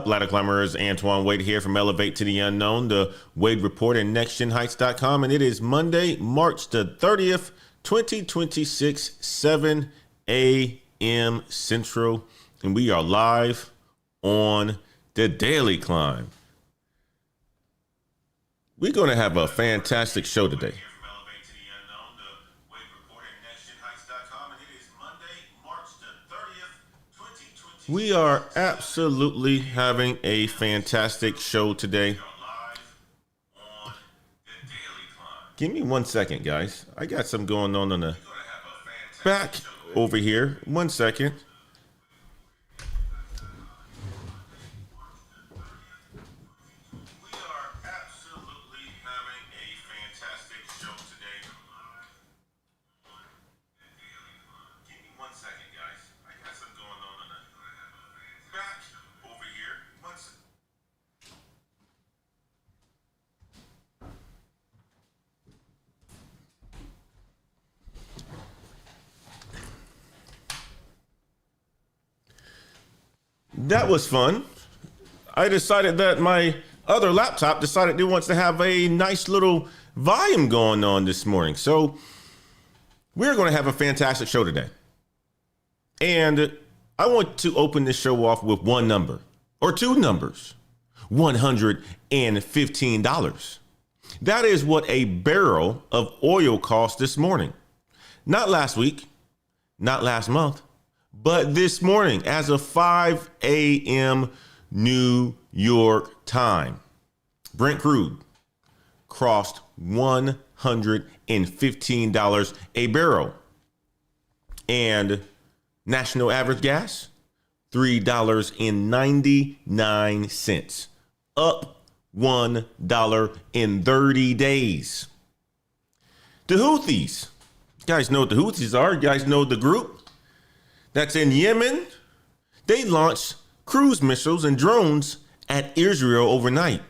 Ladder Climbers? Antoine Wade here from Elevate to the Unknown, the Wade Report and NextGenHeights.com. And it is Monday, March the 30th, 2026, 7 a.m. Central. And we are live on the Daily Climb. We're going to have a fantastic show today. We are absolutely having a fantastic show today. Give me 1 second, guys. I got something going on the back over here. 1 second. That was fun. I decided that my other laptop decided it wants to have a nice little volume going on this morning. So we're going to have a fantastic show today. And I want to open this show off with one number or two numbers. $115. That is what a barrel of oil cost this morning. Not last week, not last month, but this morning as of 5 a.m. New York time. Brent crude crossed $115 a barrel. And national average gas, $3.99. Up $1 in 30 days. The Houthis. You guys know what the Houthis are. You guys know the group that's in Yemen. They launched cruise missiles and drones at Israel overnight.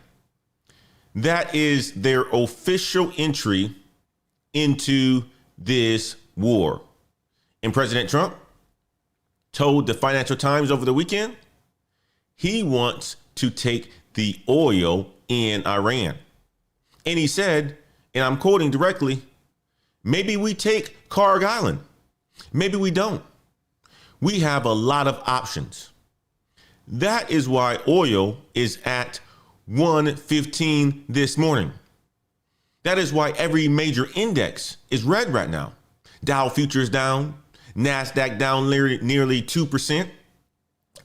That is their official entry into this war. And President Trump told the Financial Times over the weekend he wants to take the oil in Iran. And he said, and I'm quoting directly, maybe we take Carg Island. Maybe we don't. We have a lot of options. That is why oil is at 115 this morning. That is why every major index is red right now. Dow futures down, NASDAQ down nearly 2%,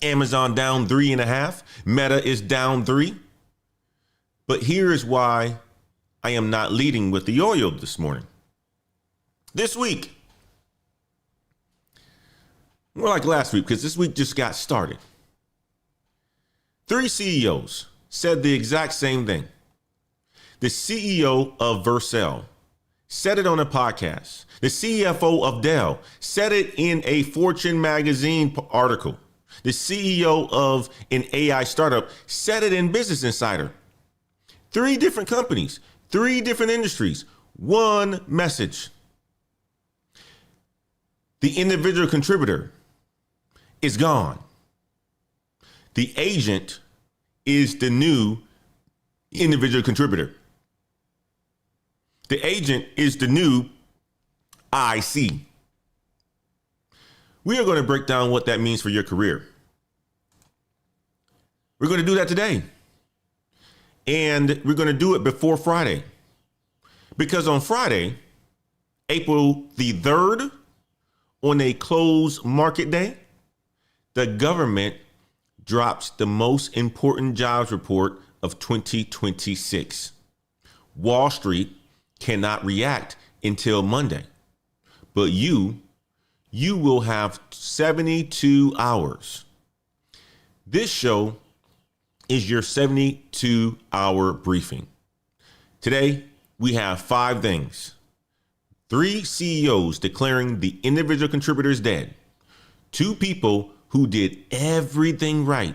Amazon down 3.5%, Meta is down 3%. But here is why I am not leading with the oil this morning. This week, more like last week, because this week just got started. 3 CEOs said the exact same thing. The CEO of Vercel said it on a podcast. The CFO of Dell said it in a Fortune magazine article. The CEO of an AI startup said it in Business Insider. 3 different companies, 3 different industries, one message. The individual contributor is gone. The agent is the new individual contributor. The agent is the new IC. We are going to break down what that means for your career. We're going to do that today. And we're going to do it before Friday. Because on Friday, April the 3rd, on a closed market day, the government drops the most important jobs report of 2026. Wall Street cannot react until Monday, but you will have 72 hours. This show is your 72-hour briefing. Today, we have 5 things. 3 CEOs declaring the individual contributors dead. 2 people who did everything right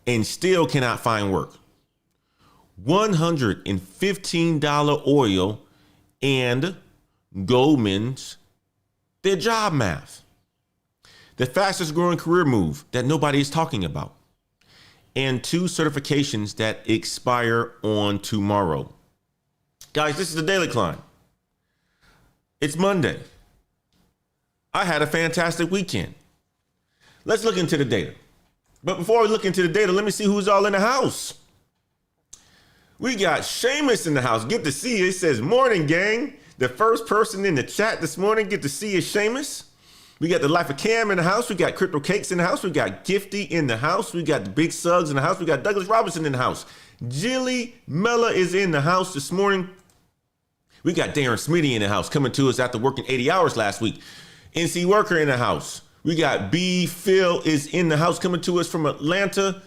and still cannot find work. $115 oil and Goldman's their job math. The fastest growing career move that nobody is talking about. and 2 certifications that expire on tomorrow. Guys, this is the Daily Climb. It's Monday. I had a fantastic weekend. Let's look into the data. But before we look into the data, let me see who's all in the house. We got Seamus in the house. Good to see you. It says, morning, gang. The first person in the chat this morning, good to see you, Seamus. We got the Life of Cam in the house. We got Crypto Cakes in the house. We got Gifty in the house. We got the Big Suggs in the house. We got Douglas Robinson in the house. Jilly Mella is in the house this morning. We got Darren Smitty in the house coming to us after working 80 hours last week. NC Worker in the house. We got B Phil is in the house coming to us from Atlanta,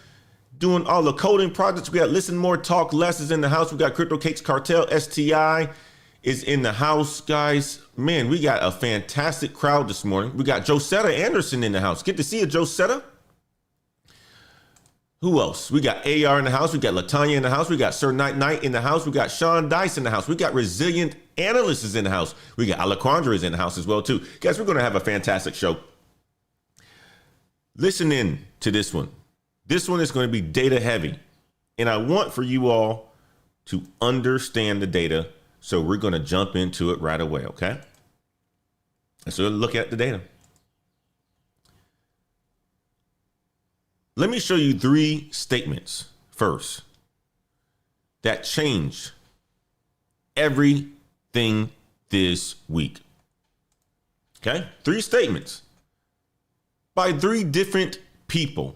doing all the coding projects. We got Listen More, Talk Less is in the house. We got Crypto Cakes Cartel, STI is in the house, guys. Man, we got a fantastic crowd this morning. We got Josetta Anderson in the house. Good to see you, Josetta. Who else? We got AR in the house. We got Latanya in the house. We got Sir Knight in the house. We got Sean Dice in the house. We got Resilient Analysts is in the house. We got Alaquandra is in the house as well, too. Guys, we're going to have a fantastic show. Listen in to this one. This one is going to be data heavy. And I want for you all to understand the data. So we're going to jump into it right away, okay? So look at the data. Let me show you 3 statements first that changed everything this week. Okay? 3 statements by 3 different people.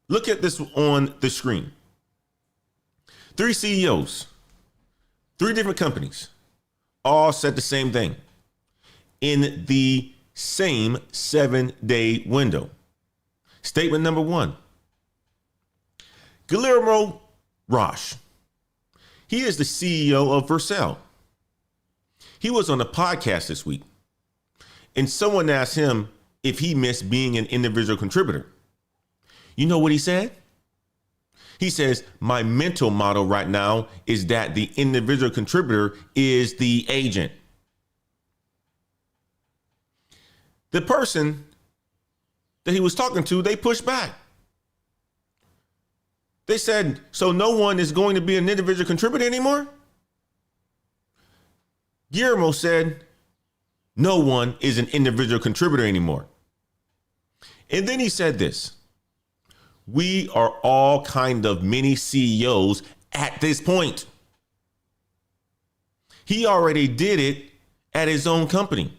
Look at this on the screen. 3 CEOs. 3 different companies all said the same thing in the same 7-day window. Statement number 1. Guillermo Roche. He is the CEO of Vercel. He was on a podcast this week, and someone asked him if he missed being an individual contributor. You know what he said? He says, my mental model right now is that the individual contributor is the agent. The person that he was talking to, they pushed back. They said, so no one is going to be an individual contributor anymore? Guillermo said, no one is an individual contributor anymore. And then he said this. We are all kind of mini CEOs at this point. He already did it at his own company.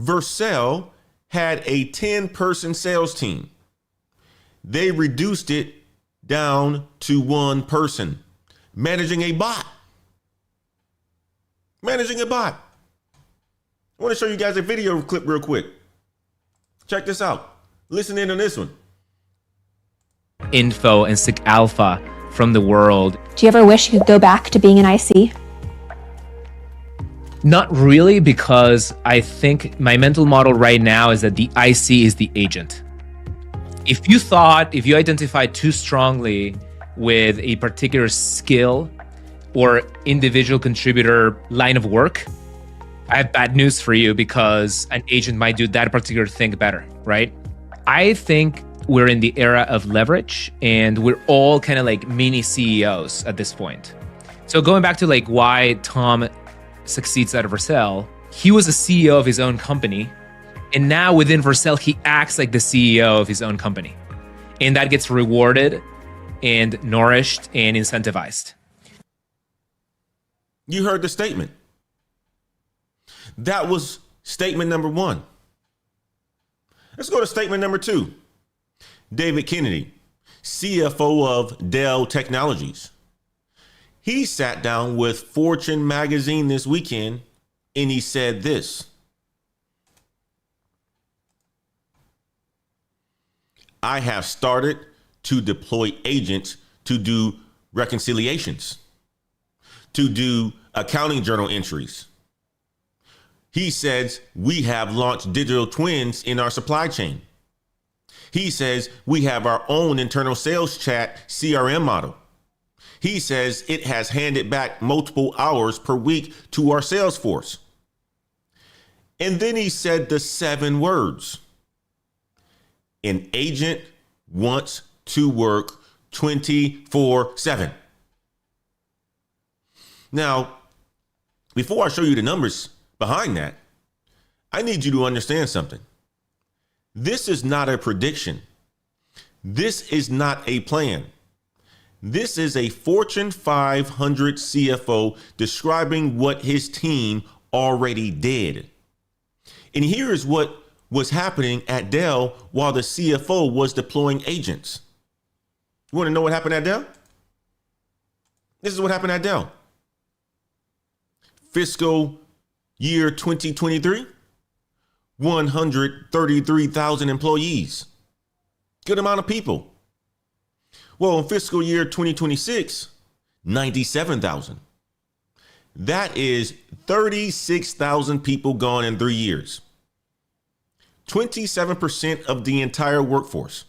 Vercel had a 10-person sales team. They reduced it down to 1 person, managing a bot. Managing a bot. I want to show you guys a video clip real quick. Check this out. Listen in on this one. Info and Sick Alpha from the world. Do you ever wish you could go back to being an IC? Not really, because I think my mental model right now is that the IC is the agent. If you identify too strongly with a particular skill or individual contributor line of work, I have bad news for you, because an agent might do that particular thing better, right? I think we're in the era of leverage, and we're all kind of like mini CEOs at this point. So going back to like why Tom succeeds at Vercel, he was a CEO of his own company, and now within Vercel, he acts like the CEO of his own company. And that gets rewarded and nourished and incentivized. You heard the statement. That was statement number 1. Let's go to statement number 2. David Kennedy, CFO of Dell Technologies. He sat down with Fortune magazine this weekend, and he said this. I have started to deploy agents to do reconciliations, to do accounting journal entries. He says we have launched digital twins in our supply chain. He says we have our own internal sales chat CRM model. He says it has handed back multiple hours per week to our sales force. And then he said the 7 words. An agent wants to work 24/7. Now, before I show you the numbers behind that, I need you to understand something. This is not a prediction. This is not a plan. This is a Fortune 500 CFO describing what his team already did. And here is what was happening at Dell while the CFO was deploying agents. You want to know what happened at Dell? This is what happened at Dell. Fiscal year 2023, 133,000 employees. Good amount of people. Well, in fiscal year 2026, 97,000. That is 36,000 people gone in 3 years. 27% of the entire workforce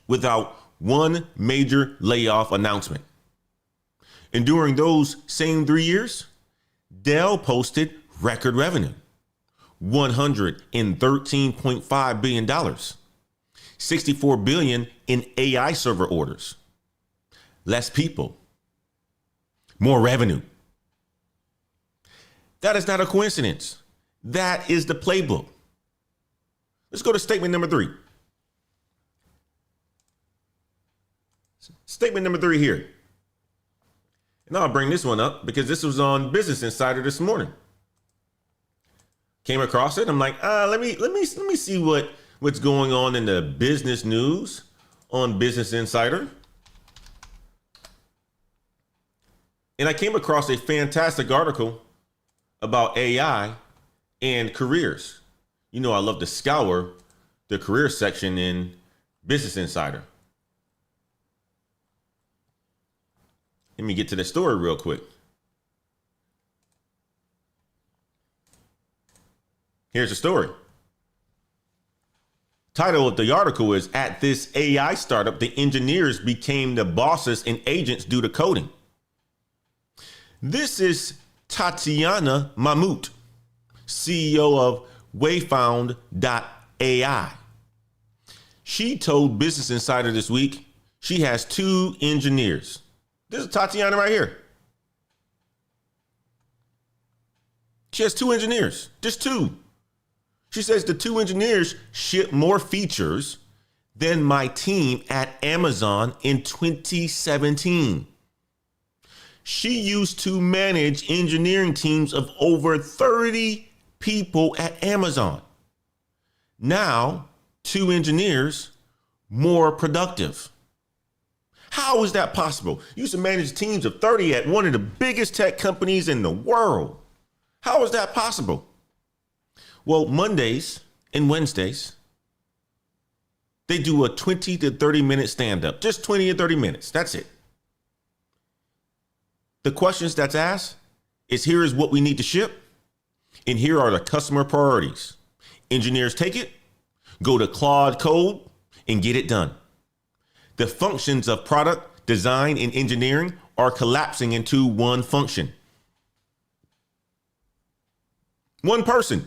without one major layoff announcement. And during those same 3 years, Dell posted record revenue, $113.5 billion, $64 billion in AI server orders, less people, more revenue. That is not a coincidence. That is the playbook. Let's go to statement number 3. Statement number 3 here. And I'll bring this one up because this was on Business Insider this morning. Came across it. I'm like, let me see what's going on in the business news on Business Insider. And I came across a fantastic article about AI and careers. You know, I love to scour the career section in Business Insider. Let me get to the story real quick. Here's the story. Title of the article is, "At this AI startup, the engineers became the bosses and agents due to coding." This is Tatiana Mahmoud, CEO of Wayfound.ai. She told Business Insider this week she has 2 engineers. This is Tatiana right here. She has 2 engineers, just 2. She says the 2 engineers ship more features than my team at Amazon in 2017. She used to manage engineering teams of over 30 people at Amazon. Now, 2 engineers, more productive. How is that possible? You used to manage teams of 30 at one of the biggest tech companies in the world. How is that possible? Well, Mondays and Wednesdays, they do a 20 to 30 minute stand up, just 20 to 30 minutes. That's it. The questions that's asked is, here is what we need to ship. And here are the customer priorities. Engineers take it, go to Claude Code and get it done. The functions of product design and engineering are collapsing into one function. One person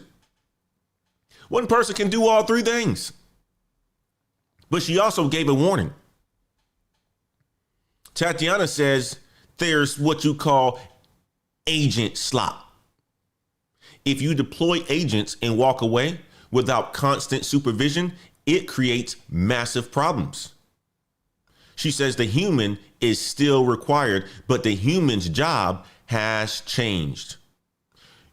can do all 3 things. But she also gave a warning. Tatiana says there's what you call agent slop. If you deploy agents and walk away without constant supervision, it creates massive problems. She says the human is still required, but the human's job has changed.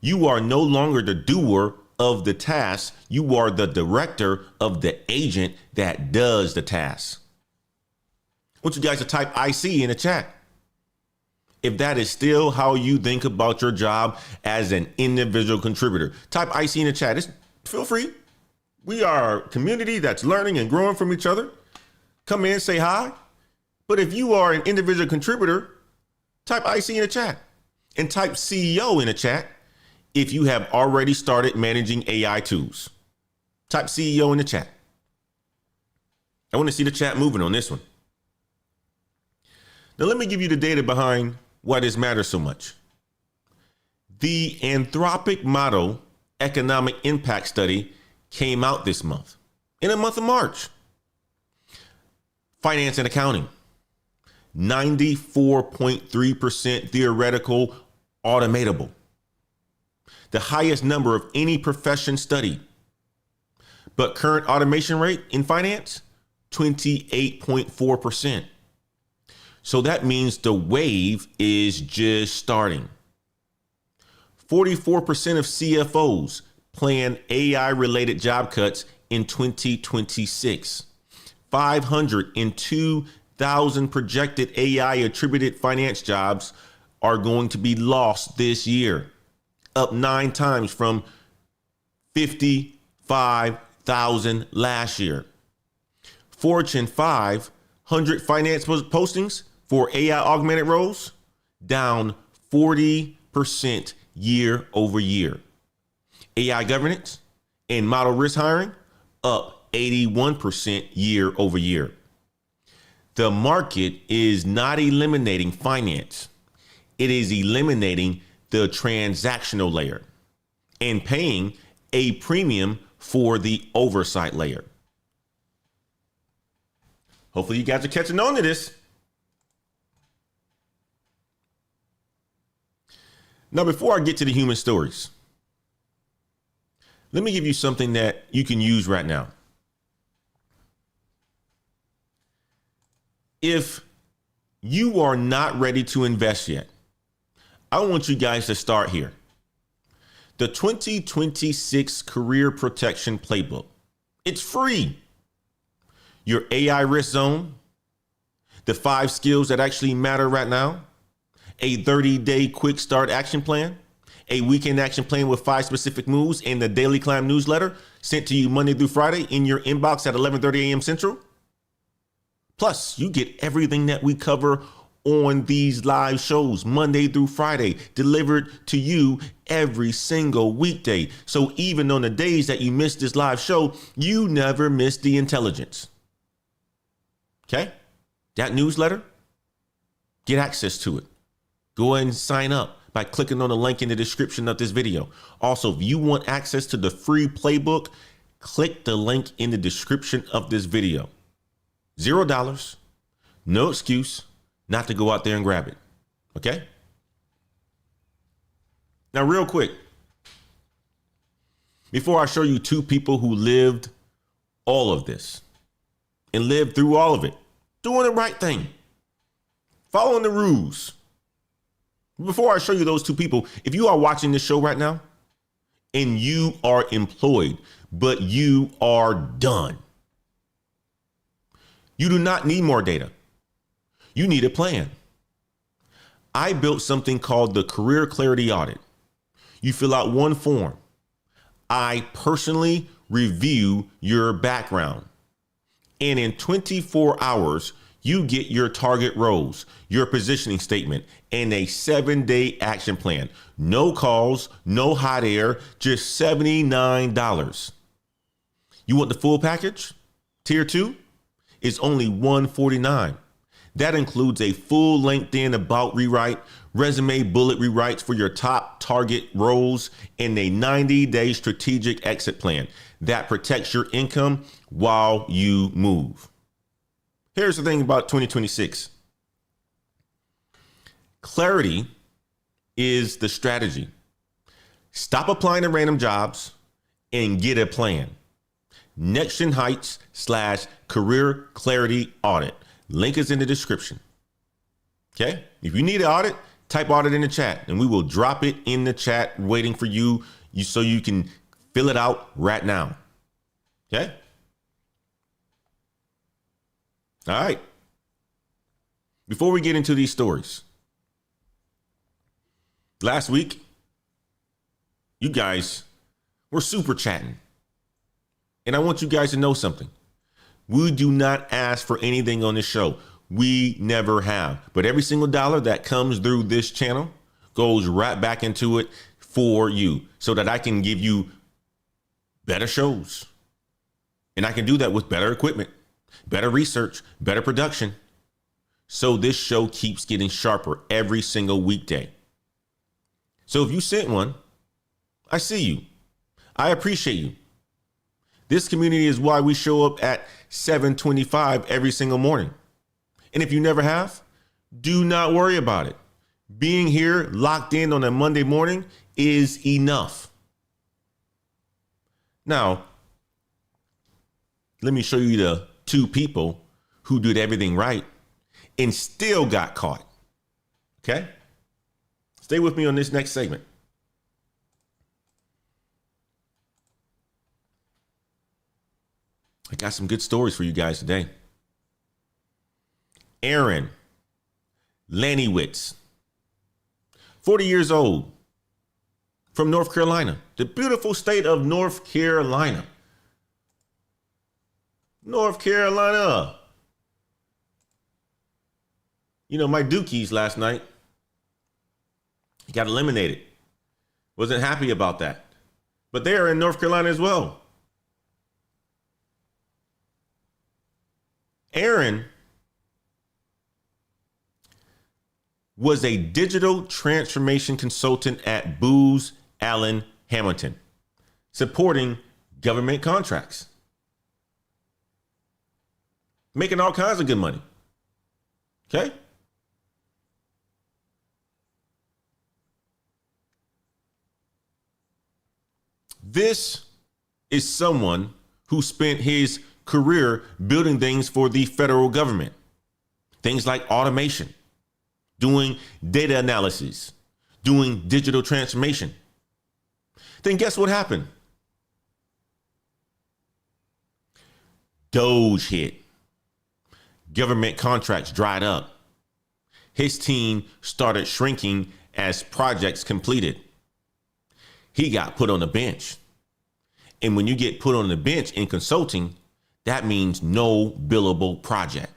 You are no longer the doer of the task. You are the director of the agent that does the task. I want you guys to type IC in the chat if that is still how you think about your job as an individual contributor. Type IC in the chat. Feel free. We are a community that's learning and growing from each other. Come in, say hi. But if you are an individual contributor, type IC in the chat and type CEO in the chat if you have already started managing AI tools. Type CEO in the chat. I want to see the chat moving on this one. Now, let me give you the data behind why this matters so much. The Anthropic Model Economic Impact Study came out this month, in the month of March. Finance and accounting, 94.3% theoretical, automatable. The highest number of any profession studied. But current automation rate in finance, 28.4%. So that means the wave is just starting. 44% of CFOs plan AI-related job cuts in 2026. 502,000 projected AI-attributed finance jobs are going to be lost this year, up 9 times from 55,000 last year. Fortune 500 finance postings for AI augmented roles down 40% year over year. AI governance and model risk hiring up 81% year over year. The market is not eliminating finance. It is eliminating the transactional layer and paying a premium for the oversight layer. Hopefully you guys are catching on to this. Now, before I get to the human stories, let me give you something that you can use right now. If you are not ready to invest yet, I want you guys to start here. The 2026 Career Protection Playbook. It's free. Your AI risk zone, the 5 skills that actually matter right now, a 30-day quick start action plan, a weekend action plan with 5 specific moves, and the Daily Climb newsletter sent to you Monday through Friday in your inbox at 11:30 a.m. Central. Plus, you get everything that we cover on these live shows Monday through Friday, delivered to you every single weekday. So even on the days that you miss this live show, you never miss the intelligence. Okay? That newsletter, get access to it. Go ahead and sign up by clicking on the link in the description of this video. Also, if you want access to the free playbook, click the link in the description of this video. $0, no excuse not to go out there and grab it. Okay? Now, real quick, before I show you 2 people who lived all of this and lived through all of it, doing the right thing, following the rules. Before I show you those 2 people, if you are watching this show right now and you are employed, but you are done, you do not need more data. You need a plan. I built something called the Career Clarity Audit. You fill out one form. I personally review your background. And in 24 hours, you get your target roles, your positioning statement, and a 7-day action plan. No calls, no hot air, just $79. You want the full package? Tier 2 is only $149. That includes a full LinkedIn about rewrite, resume bullet rewrites for your top target roles, and a 90-day strategic exit plan that protects your income while you move. Here's the thing about 2026. Clarity is the strategy. Stop applying to random jobs and get a plan. Next Gen Heights / Career Clarity Audit. Link is in the description. Okay? If you need an audit, type audit in the chat and we will drop it in the chat waiting for you so you can fill it out right now. Okay? All right. Before we get into these stories, last week, you guys were super chatting. And I want you guys to know something. We do not ask for anything on this show. We never have. But every single dollar that comes through this channel goes right back into it for you so that I can give you better shows. And I can do that with better equipment, better research, better production. So this show keeps getting sharper every single weekday. So if you sent one, I see you. I appreciate you. This community is why we show up at 7:25 every single morning. And if you never have, do not worry about it. Being here locked in on a Monday morning is enough. Now, let me show you the two people who did everything right and still got caught. Okay? Stay with me on this next segment. I got some good stories for you guys today. Aaron Laniewicz, 40 years old, from North Carolina, the beautiful state of North Carolina. North Carolina. You know, my Dukies last night, he got eliminated. Wasn't happy about that. But they are in North Carolina as well. Aaron was a digital transformation consultant at Booz Allen Hamilton, supporting government contracts, making all kinds of good money. Okay? This is someone who spent his career building things for the federal government. Things like automation, doing data analysis, doing digital transformation. Then guess what happened? Doge hit. Government contracts dried up. His team started shrinking as projects completed. He got put on the bench. And when you get put on the bench in consulting, that means no billable project.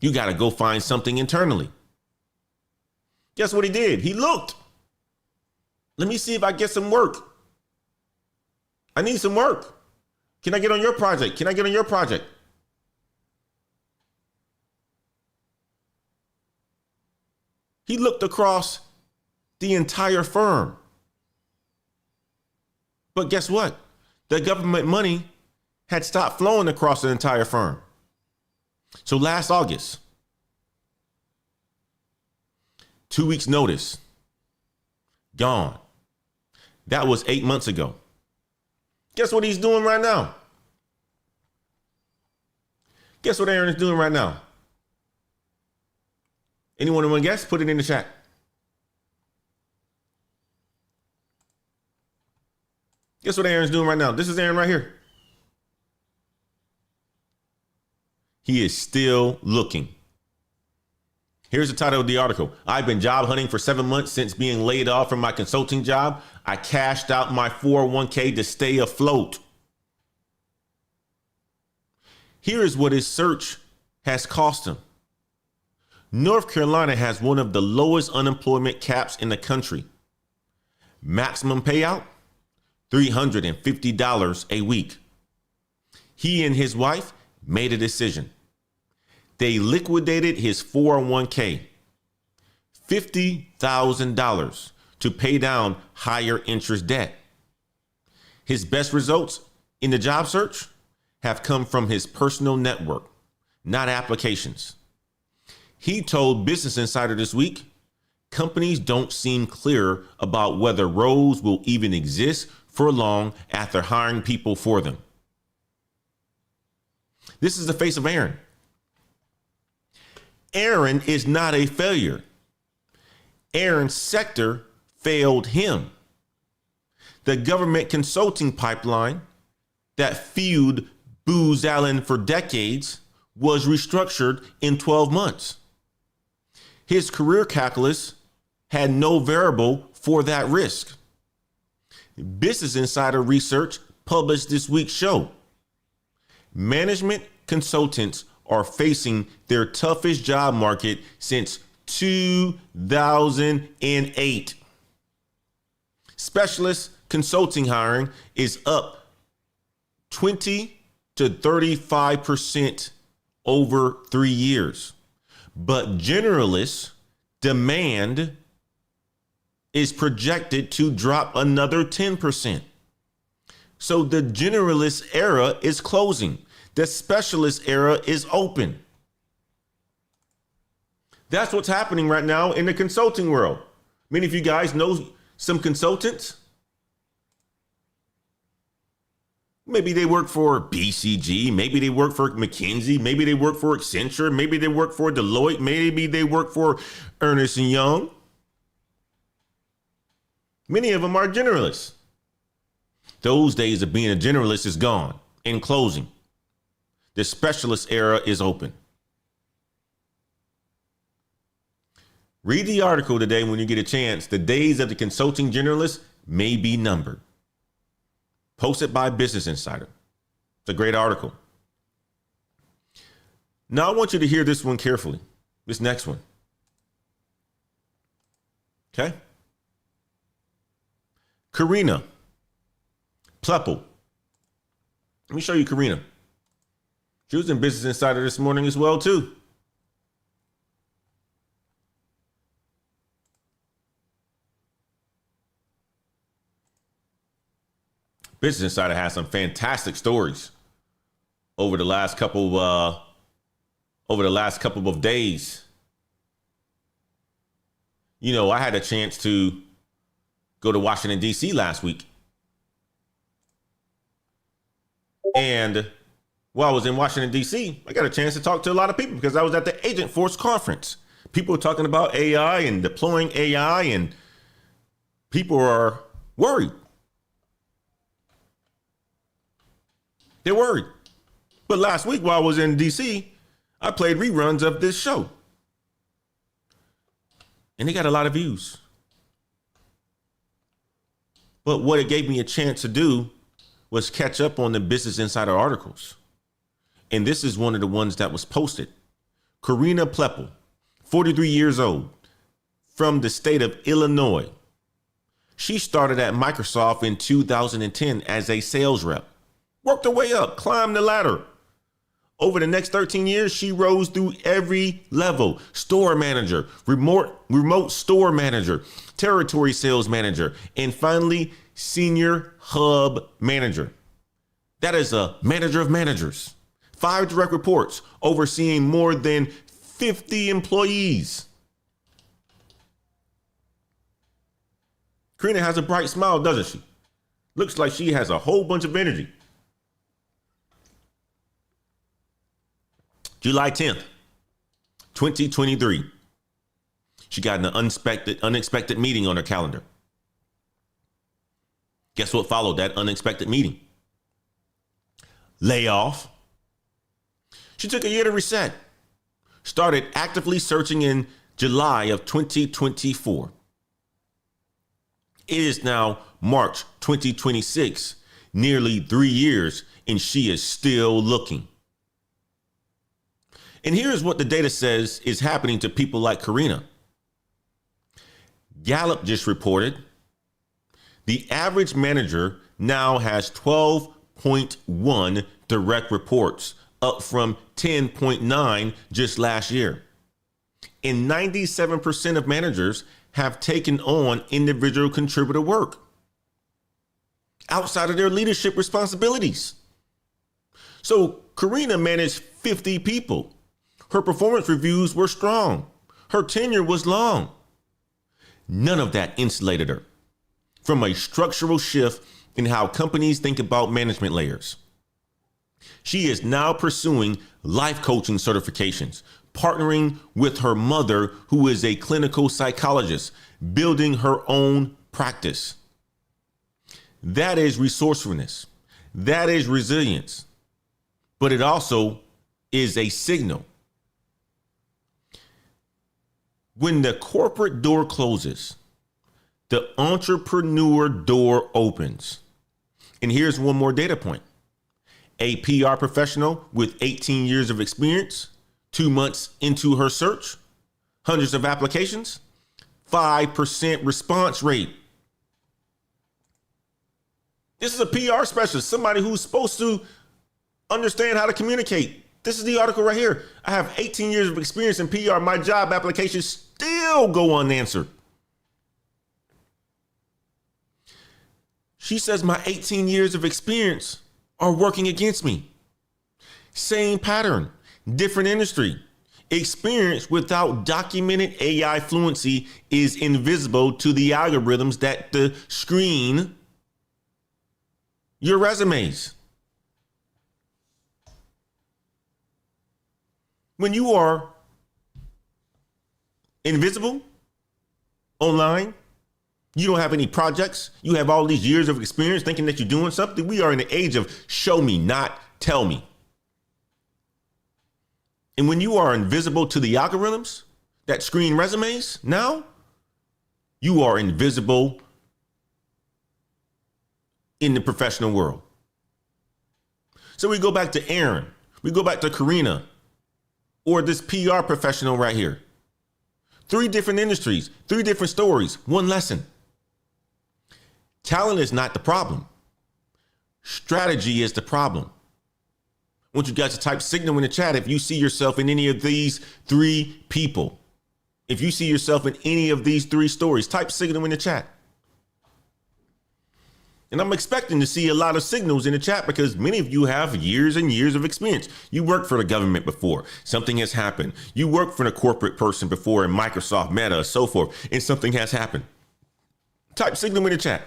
You got to go find something internally. Guess what he did? He looked. Let me see if I get some work. I need some work. Can I get on your project? Can I get on your project? He looked across the entire firm. But guess what? The government money had stopped flowing across the entire firm. So last August, 2 weeks notice, gone. That was 8 months ago. Guess what he's doing right now? Guess what Aaron is doing right now? Anyone want to guess? Put it in the chat. Guess what Aaron's doing right now? This is Aaron right here. He is still looking. Here's the title of the article. I've been job hunting for 7 months since being laid off from my consulting job. I cashed out my 401k to stay afloat. Here is what his search has cost him. North Carolina has one of the lowest unemployment caps in the country. Maximum payout, $350 a week. He and his wife made a decision. They liquidated his 401k, $50,000 to pay down higher interest debt. His best results in the job search have come from his personal network, not applications. He told Business Insider this week, companies don't seem clear about whether roles will even exist for long after hiring people for them. This is the face of Aaron. Aaron is not a failure. Aaron's sector failed him. The government consulting pipeline that fueled Booz Allen for decades was restructured in 12 months. His career calculus had no variable for that risk. Business Insider research published this week's show. Management consultants are facing their toughest job market since 2008. Specialist consulting hiring is up 20 to 35% over 3 years. But generalist demand is projected to drop another 10%. So the generalist era is closing. The specialist era is open. That's what's happening right now in the consulting world. Many of you guys know some consultants. Maybe they work for BCG. Maybe they work for McKinsey. Maybe they work for Accenture. Maybe they work for Deloitte. Maybe they work for Ernst & Young. Many of them are generalists. Those days of being a generalist is gone. In closing, the specialist era is open. Read the article today when you get a chance. The days of the consulting generalist may be numbered. Posted by Business Insider. It's a great article. Now I want you to hear this one carefully. This next one. Okay? Karina Plepel. Let me show you Karina. She was in Business Insider this morning as well, too. Business Insider has some fantastic stories over the last couple of days. You know, I had a chance to go to Washington, D.C. last week. And while I was in Washington, D.C., I got a chance to talk to a lot of people because I was at the Agent Force conference. People were talking about AI and deploying AI, and people are worried. They're worried. But last week while I was in DC, I played reruns of this show. And they got a lot of views. But what it gave me a chance to do was catch up on the Business Insider articles. And this is one of the ones that was posted. Karina Plepel, 43 years old, from the state of Illinois. She started at Microsoft in 2010 as a sales rep. Worked her way up, climbed the ladder. Over the next 13 years, she rose through every level. Store manager, remote store manager, territory sales manager, and finally, senior hub manager. That is a manager of managers. 5 direct reports, overseeing more than 50 employees. Karina has a bright smile, doesn't she? Looks like she has a whole bunch of energy. July 10th, 2023. She got an unexpected meeting on her calendar. Guess what followed that unexpected meeting? Layoff. She took a year to reset. Started actively searching in July of 2024. It is now March 2026, nearly 3 years, and she is still looking. And here's what the data says is happening to people like Karina. Gallup just reported the average manager now has 12.1 direct reports, up from 10.9 just last year. And 97% of managers have taken on individual contributor work outside of their leadership responsibilities. So Karina managed 50 people. Her performance reviews were strong. Her tenure was long. None of that insulated her from a structural shift in how companies think about management layers. She is now pursuing life coaching certifications, partnering with her mother, who is a clinical psychologist, building her own practice. That is resourcefulness. That is resilience. But it also is a signal. When the corporate door closes, the entrepreneur door opens. And here's one more data point. A PR professional with 18 years of experience, 2 months into her search, hundreds of applications, 5% response rate. This is a PR specialist, somebody who's supposed to understand how to communicate. This is the article right here. I have 18 years of experience in PR. My job applications still go unanswered. She says my 18 years of experience are working against me. Same pattern, different industry. Experience without documented AI fluency is invisible to the algorithms that screen your resumes. When you are invisible online, you don't have any projects, you have all these years of experience thinking that you're doing something. We are in the age of show me, not tell me. And when you are invisible to the algorithms that screen resumes, now you are invisible in the professional world. So we go back to Aaron, we go back to Karina, or this PR professional right here. 3 different industries, 3 different stories, 1 lesson. Talent is not the problem. Strategy is the problem. I want you guys to type signal in the chat if you see yourself in any of these 3 people. If you see yourself in any of these 3 stories, type signal in the chat. And I'm expecting to see a lot of signals in the chat because many of you have years and years of experience. You worked for the government before. Something has happened. You worked for a corporate person before in Microsoft, Meta, so forth, and something has happened. Type signal in the chat.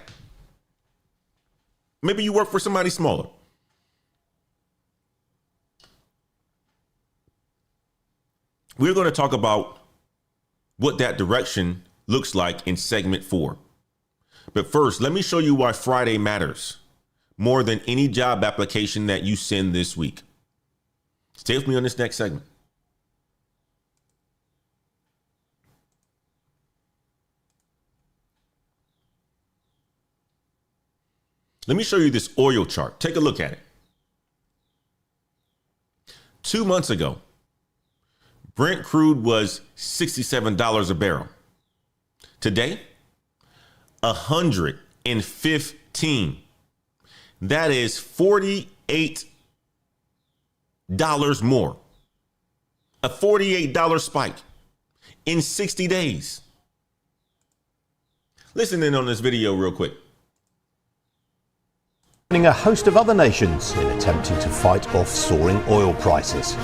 Maybe you work for somebody smaller. We're going to talk about what that direction looks like in segment 4. But first, let me show you why Friday matters more than any job application that you send this week. Stay with me on this next segment. Let me show you this oil chart. Take a look at it. 2 months ago, Brent crude was $67 a barrel. Today, $115. That is $48 more. A $48 spike in 60 days. Listen in on this video real quick. A host of other nations in attempting to fight off soaring oil prices.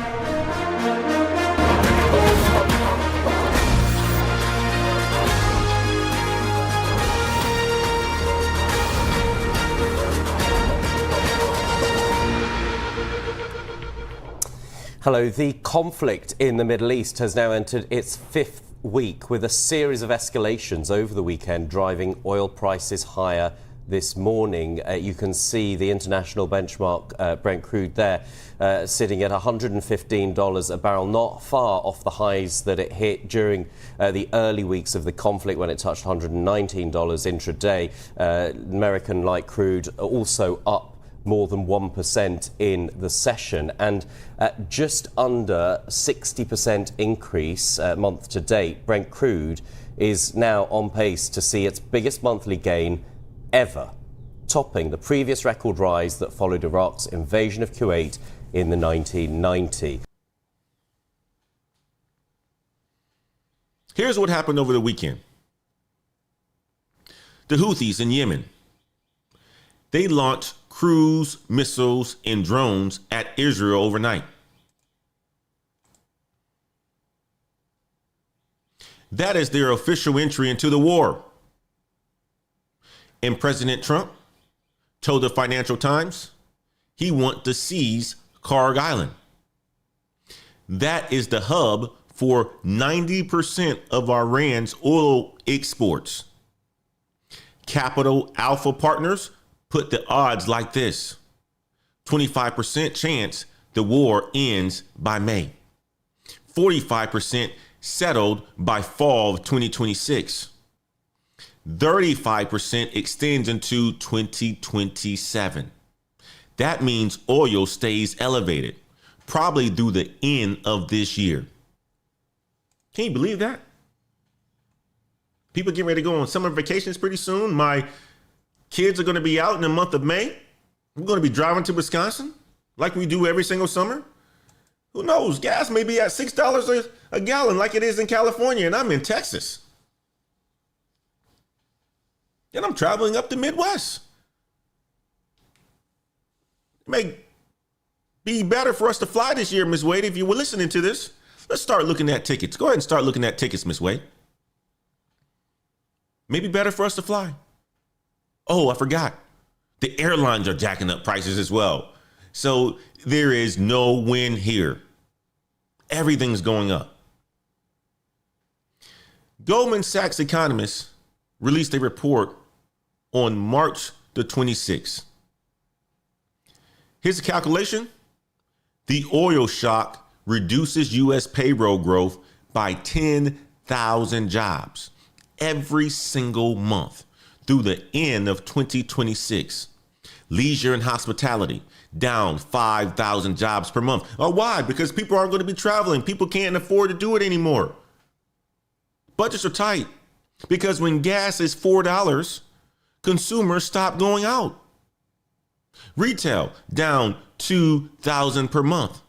Hello. The conflict in the Middle East has now entered its 5th week with a series of escalations over the weekend, driving oil prices higher this morning. You can see the international benchmark Brent crude there sitting at $115 a barrel, not far off the highs that it hit during the early weeks of the conflict when it touched $119 intraday. American light crude also up more than 1% in the session, and just under 60% increase month to date. Brent crude is now on pace to see its biggest monthly gain ever, topping the previous record rise that followed Iraq's invasion of Kuwait in the 1990s. Here's what happened over the weekend. The Houthis in Yemen, they launched cruise missiles and drones at Israel overnight. That is their official entry into the war. And President Trump told the Financial Times he wants to seize Karg Island. That is the hub for 90% of Iran's oil exports. Capital Alpha Partners put the odds like this: 25% chance the war ends by May, 45% settled by fall of 2026, 35% extends into 2027. That means oil stays elevated, probably through the end of this year. Can you believe that? People getting ready to go on summer vacations pretty soon. My kids are going to be out in the month of May. We're going to be driving to Wisconsin like we do every single summer. Who knows? Gas may be at $6 a gallon like it is in California, and I'm in Texas. And I'm traveling up the Midwest. It may be better for us to fly this year, Ms. Wade. If you were listening to this, let's start looking at tickets. Go ahead and start looking at tickets, Ms. Wade. Maybe better for us to fly. Oh, I forgot. The airlines are jacking up prices as well. So there is no win here. Everything's going up. Goldman Sachs economists released a report on March the 26th. Here's a calculation. The oil shock reduces U.S. payroll growth by 10,000 jobs every single month through the end of 2026. Leisure and hospitality down 5,000 jobs per month. Oh, why? Because people aren't going to be traveling. People can't afford to do it anymore. Budgets are tight because when gas is $4, consumers stop going out. Retail down 2,000 per month.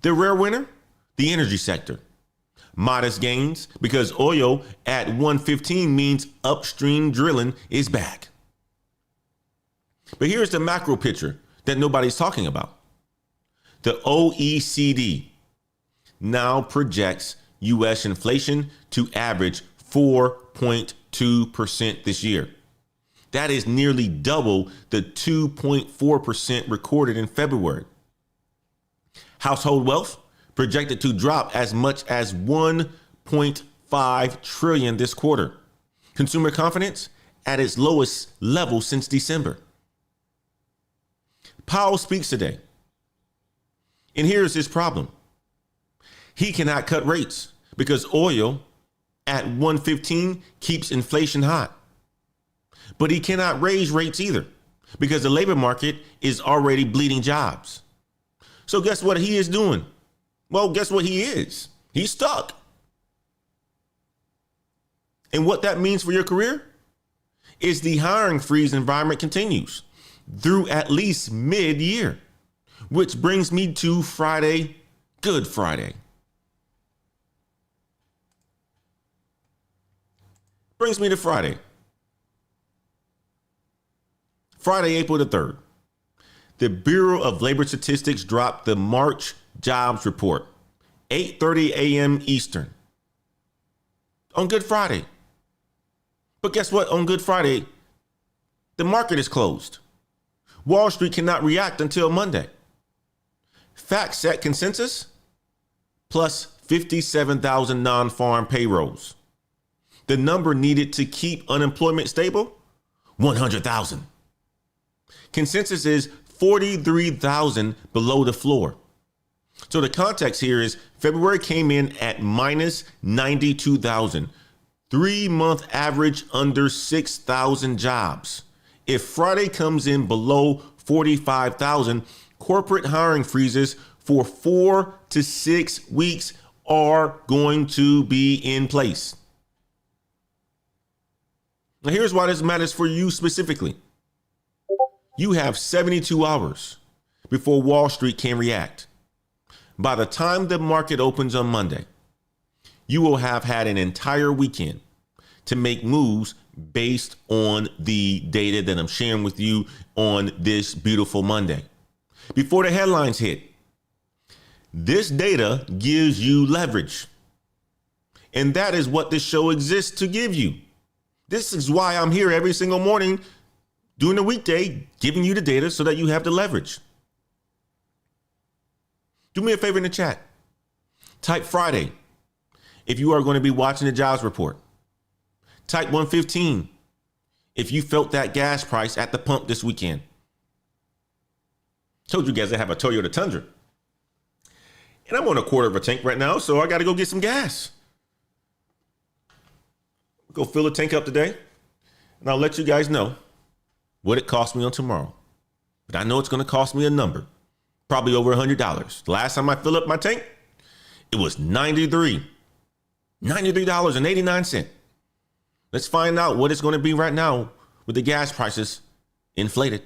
The rare winner, the energy sector. Modest gains because oil at 115 means upstream drilling is back. But here's the macro picture that nobody's talking about. The OECD now projects U.S. inflation to average 4.2% this year. That is nearly double the 2.4% recorded in February. Household wealth projected to drop as much as 1.5 trillion this quarter. Consumer confidence at its lowest level since December. Powell speaks today. And here's his problem. He cannot cut rates because oil at 115 keeps inflation hot. But he cannot raise rates either because the labor market is already bleeding jobs. So guess what he is doing? Well, guess what he is? He's stuck. And what that means for your career is the hiring freeze environment continues through at least mid-year, which brings me to Friday, Good Friday. Brings me to Friday. Friday, April the 3rd. The Bureau of Labor Statistics dropped the March jobs report, 8:30 a.m. Eastern, on Good Friday. But guess what? On Good Friday, the market is closed. Wall Street cannot react until Monday. FactSet consensus, plus 57,000 non-farm payrolls. The number needed to keep unemployment stable, 100,000. Consensus is 43,000 below the floor. So the context here is February came in at minus 92,000. 3-month average under 6,000 jobs. If Friday comes in below 45,000, corporate hiring freezes for 4 to 6 weeks are going to be in place. Now here's why this matters for you specifically. You have 72 hours before Wall Street can react. By the time the market opens on Monday, you will have had an entire weekend to make moves based on the data that I'm sharing with you on this beautiful Monday. Before the headlines hit, this data gives you leverage. And that is what this show exists to give you. This is why I'm here every single morning during the weekday, giving you the data so that you have the leverage. Do me a favor in the chat. Type Friday if you are going to be watching the jobs report. Type 115 if you felt that gas price at the pump this weekend. Told you guys I have a Toyota Tundra. And I'm on a quarter of a tank right now, so I got to go get some gas. Go fill the tank up today, and I'll let you guys know what it cost me on tomorrow. But I know it's going to cost me a number, probably over $100. The last time I filled up my tank, it was $93.89. Let's find out what it's going to be right now with the gas prices inflated.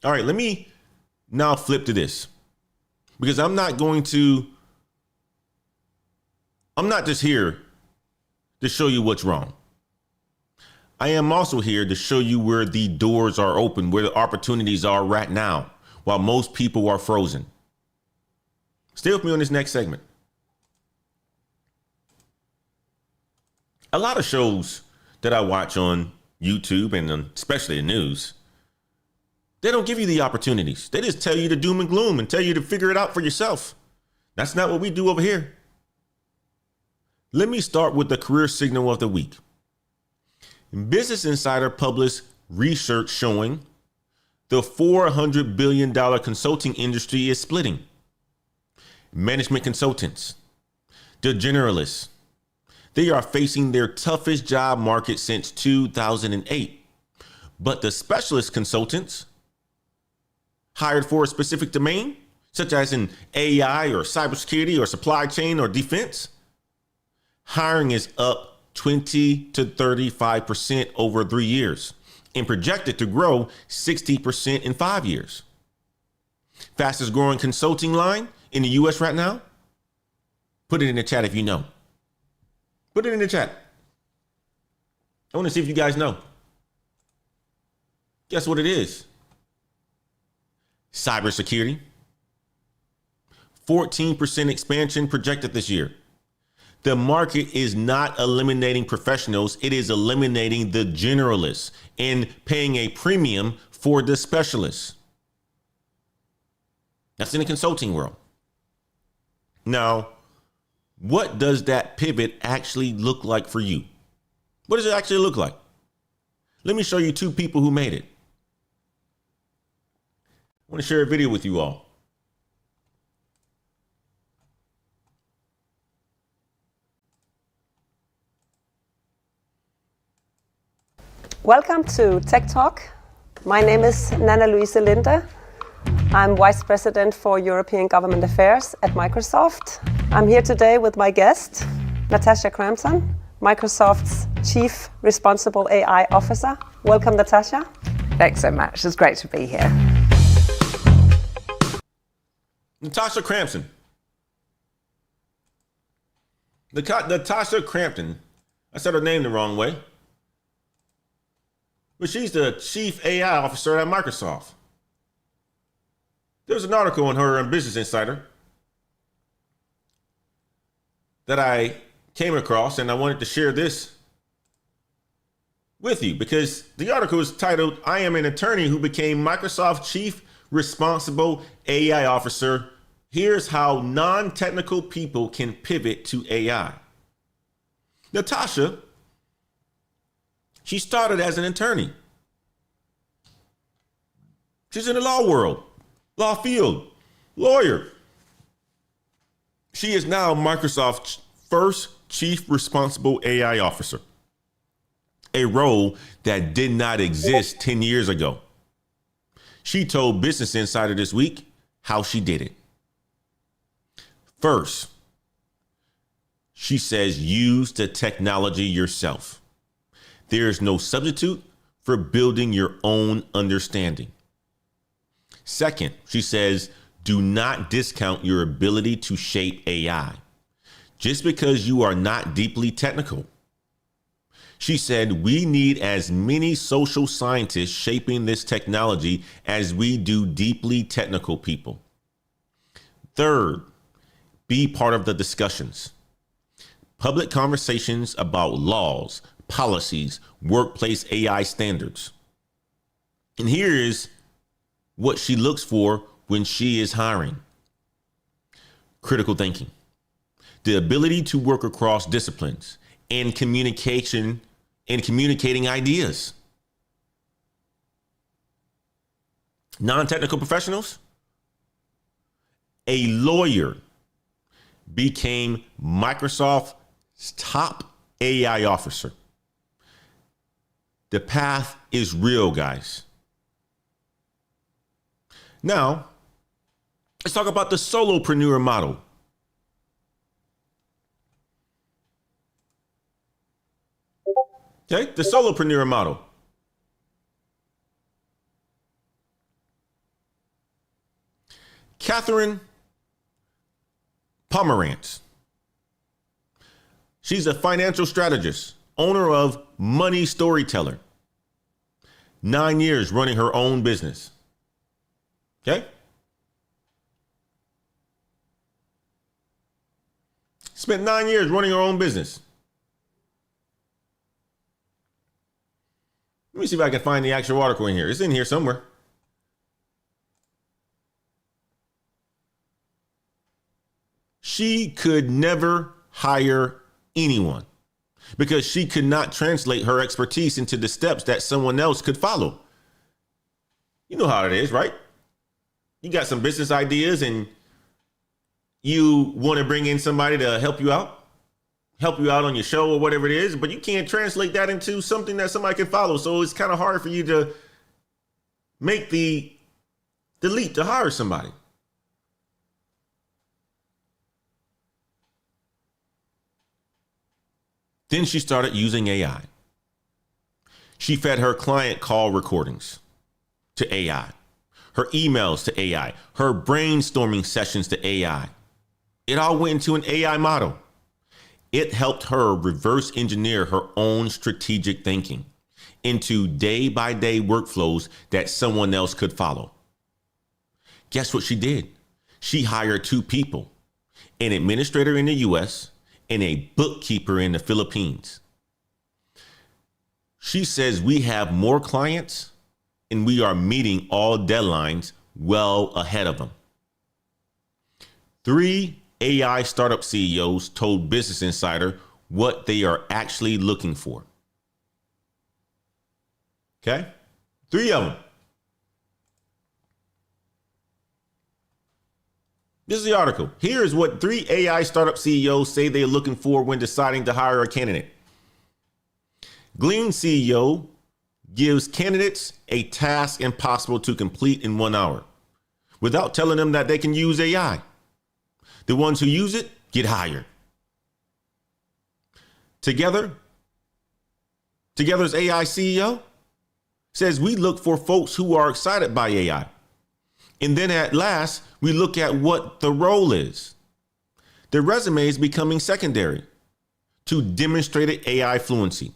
All right, let me now flip to this, because I'm not just here to show you what's wrong. I am also here to show you where the doors are open, where the opportunities are right now, while most people are frozen. Stay with me on this next segment. A lot of shows that I watch on YouTube and especially the news, they don't give you the opportunities. They just tell you the doom and gloom and tell you to figure it out for yourself. That's not what we do over here. Let me start with the career signal of the week. Business Insider published research showing the $400 billion consulting industry is splitting. Management consultants, the generalists, they are facing their toughest job market since 2008. But the specialist consultants hired for a specific domain, such as in AI or cybersecurity or supply chain or defense, hiring is up 20 to 35% over 3 years and projected to grow 60% in 5 years. Fastest growing consulting line in the US right now? Put it in the chat if you know. Put it in the chat. I want to see if you guys know. Guess what it is? Cybersecurity. 14% expansion projected this year. The market is not eliminating professionals. It is eliminating the generalists and paying a premium for the specialists. That's in the consulting world. Now, what does that pivot actually look like for you? What does it actually look like? Let me show you two people who made it. I want to share a video with you all. Welcome to Tech Talk. My name is Nana Louise Linde. I'm Vice President for European Government Affairs at Microsoft. I'm here today with my guest, Natasha Crampton, Microsoft's Chief Responsible AI Officer. Welcome, Natasha. Thanks so much. It's great to be here. Natasha Crampton. Natasha Crampton. I said her name the wrong way. But she's the Chief AI Officer at Microsoft. There was an article on her on Business Insider that I came across, and I wanted to share this with you because the article is titled, "I am an attorney who became Microsoft Chief Responsible AI Officer. Here's how non-technical people can pivot to AI." Natasha, she started as an attorney. She's in the law world, law field, lawyer. She is now Microsoft's first Chief Responsible AI Officer, a role that did not exist 10 years ago. She told Business Insider this week how she did it. First, she says use the technology yourself. There is no substitute for building your own understanding. Second, she says do not discount your ability to shape AI just because you are not deeply technical. She said we need as many social scientists shaping this technology as we do deeply technical people. Third, be part of the discussions. Public conversations about laws, policies, workplace AI standards. And here is what she looks for when she is hiring. Critical thinking, the ability to work across disciplines and communicating ideas. Non-technical professionals, a lawyer became Microsoft's top AI officer. The path is real, guys. Now, let's talk about the solopreneur model. Okay, the solopreneur model. Catherine Pomerantz. She's a financial strategist owner of Money Storyteller. 9 years running her own business. Okay? Spent 9 years running her own business. Let me see if I can find the actual article in here. It's in here somewhere. She could never hire anyone because she could not translate her expertise into the steps that someone else could follow. You know how it is, right? You got some business ideas and you want to bring in somebody to help you out on your show or whatever it is, but you can't translate that into something that somebody can follow. So it's kind of hard for you to make the leap to hire somebody. Then she started using AI. She fed her client call recordings to AI, her emails to AI, her brainstorming sessions to AI. It all went into an AI model. It helped her reverse engineer her own strategic thinking into day-by-day workflows that someone else could follow. Guess what she did? She hired 2 people, an administrator in the US and a bookkeeper in the Philippines. She says we have more clients and we are meeting all deadlines well ahead of them. 3 AI startup CEOs told Business Insider what they are actually looking for. Okay? 3 of them. This is the article. Here is what 3 AI startup CEOs say they're looking for when deciding to hire a candidate. Glean CEO gives candidates a task impossible to complete in 1 hour without telling them that they can use AI. The ones who use it get hired. Together's AI CEO says we look for folks who are excited by AI. And then at last, we look at what the role is. The resume is becoming secondary to demonstrated AI fluency.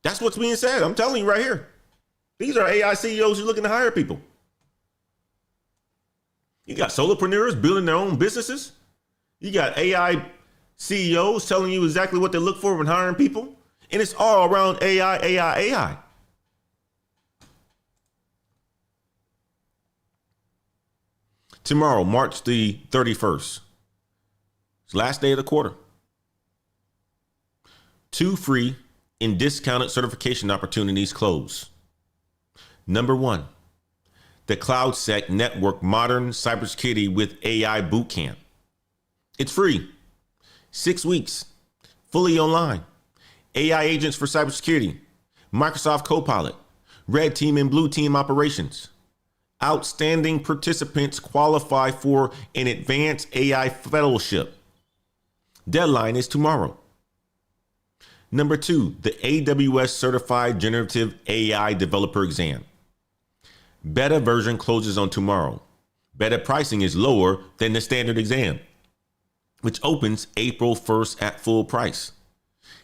That's what's being said. I'm telling you right here. These are AI CEOs who are looking to hire people. You got solopreneurs building their own businesses. You got AI CEOs telling you exactly what they look for when hiring people. And it's all around AI, AI, AI. Tomorrow, March the 31st. It's the last day of the quarter. 2 free and discounted certification opportunities close. Number 1, the CloudSec Network Modern Cybersecurity with AI Bootcamp. It's free. 6 weeks. Fully online. AI agents for cybersecurity. Microsoft Copilot. Red Team and Blue Team operations. Outstanding participants qualify for an advanced AI fellowship. Deadline is tomorrow. Number 2, the AWS Certified Generative AI Developer Exam. Beta version closes on tomorrow. Beta pricing is lower than the standard exam, which opens April 1st at full price.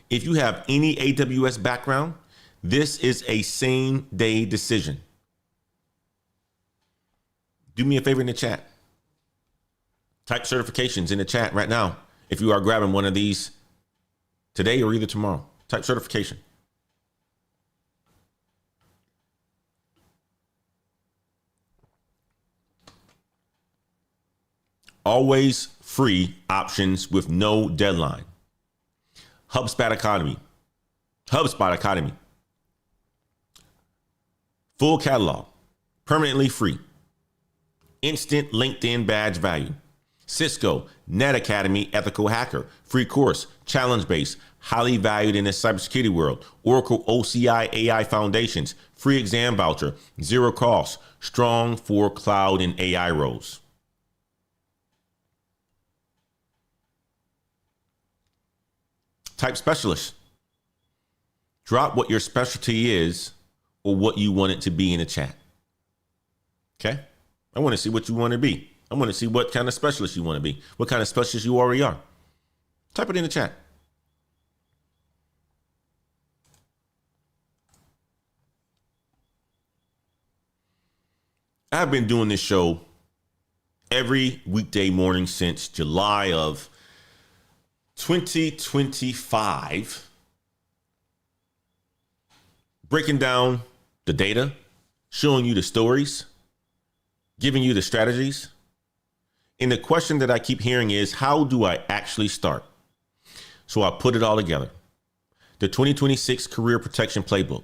If you have any AWS background, this is a same day decision. Do me a favor in the chat. Type certifications in the chat right now if you are grabbing one of these today or either tomorrow. Type certification. Always free options with no deadline. HubSpot Academy. HubSpot Academy. Full catalog. Permanently free. Instant LinkedIn badge value. Cisco, Net Academy, Ethical Hacker, free course, challenge-based, highly valued in the cybersecurity world. Oracle OCI AI Foundations, free exam voucher, zero cost, strong for cloud and AI roles. Type specialist. Drop what your specialty is or what you want it to be in the chat. Okay? I want to see what you want to be. I want to see what kind of specialist you want to be. What kind of specialist you already are. Type it in the chat. I've been doing this show every weekday morning since July of 2025, breaking down the data, showing you the stories, giving you the strategies. And the question that I keep hearing is, how do I actually start? So I put it all together. The 2026 Career Protection Playbook,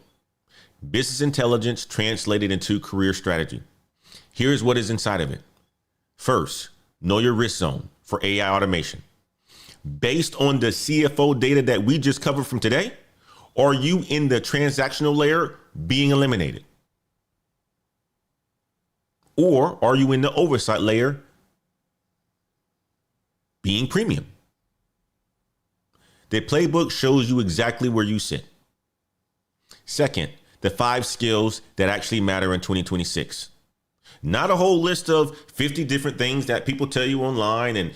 business intelligence translated into career strategy. Here's what is inside of it. First, know your risk zone for AI automation. Based on the CFO data that we just covered from today, are you in the transactional layer being eliminated? Or are you in the oversight layer being premium? The playbook shows you exactly where you sit. Second, the 5 skills that actually matter in 2026. Not a whole list of 50 different things that people tell you online and,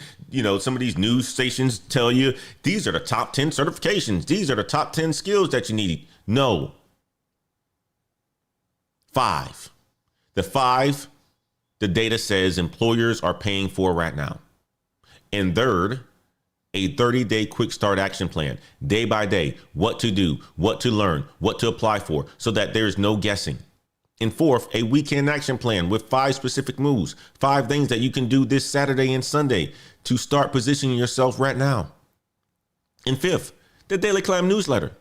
some of these news stations tell you these are the top 10 certifications. These are the top 10 skills that you need. No. 5. The 5, the data says employers are paying for right now. And third, a 30-day quick start action plan, day by day, what to do, what to learn, what to apply for, so that there's no guessing. And fourth, a weekend action plan with 5 specific moves, 5 things that you can do this Saturday and Sunday to start positioning yourself right now. And fifth, the Daily Climb newsletter,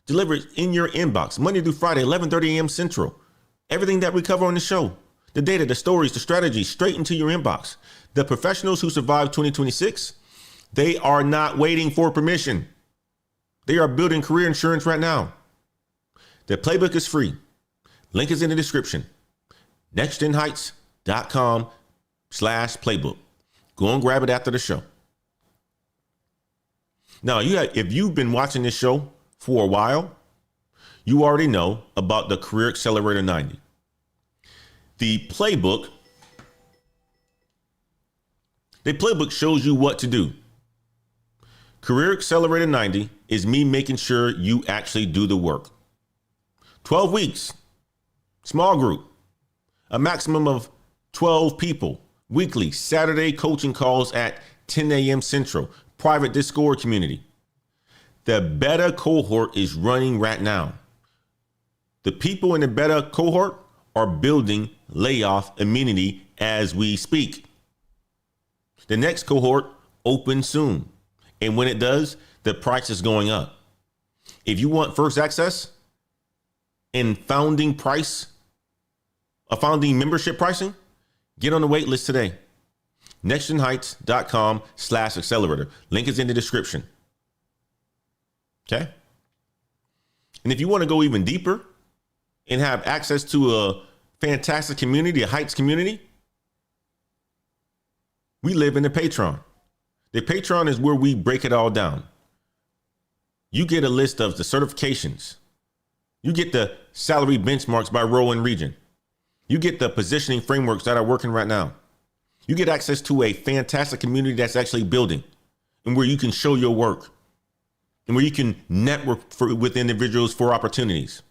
delivered in your inbox, Monday through Friday, 11:30 a.m. Central. Everything that we cover on the show, the data, the stories, the strategies, straight into your inbox. The professionals who survive 2026, they are not waiting for permission. They are building career insurance right now. The playbook is free. Link is in the description. nextinheights.com/playbook. Go and grab it after the show. Now, if you've been watching this show for a while, you already know about the Career Accelerator 90. The playbook shows you what to do. Career Accelerator 90 is me making sure you actually do the work. 12 weeks, small group, a maximum of 12 people, weekly Saturday coaching calls at 10 a.m. Central, private Discord community. The beta cohort is running right now. The people in the beta cohort are building layoff immunity as we speak. The next cohort opens soon. And when it does, the price is going up. If you want first access and founding membership pricing, get on the wait list today. nextinheights.com/accelerator. Link is in the description. Okay. And if you want to go even deeper and have access to a fantastic community, a Heights community, we live in the Patreon. The Patreon is where we break it all down. You get a list of the certifications. You get the salary benchmarks by role and region. You get the positioning frameworks that are working right now. You get access to a fantastic community that's actually building and where you can show your work and where you can network with individuals for opportunities.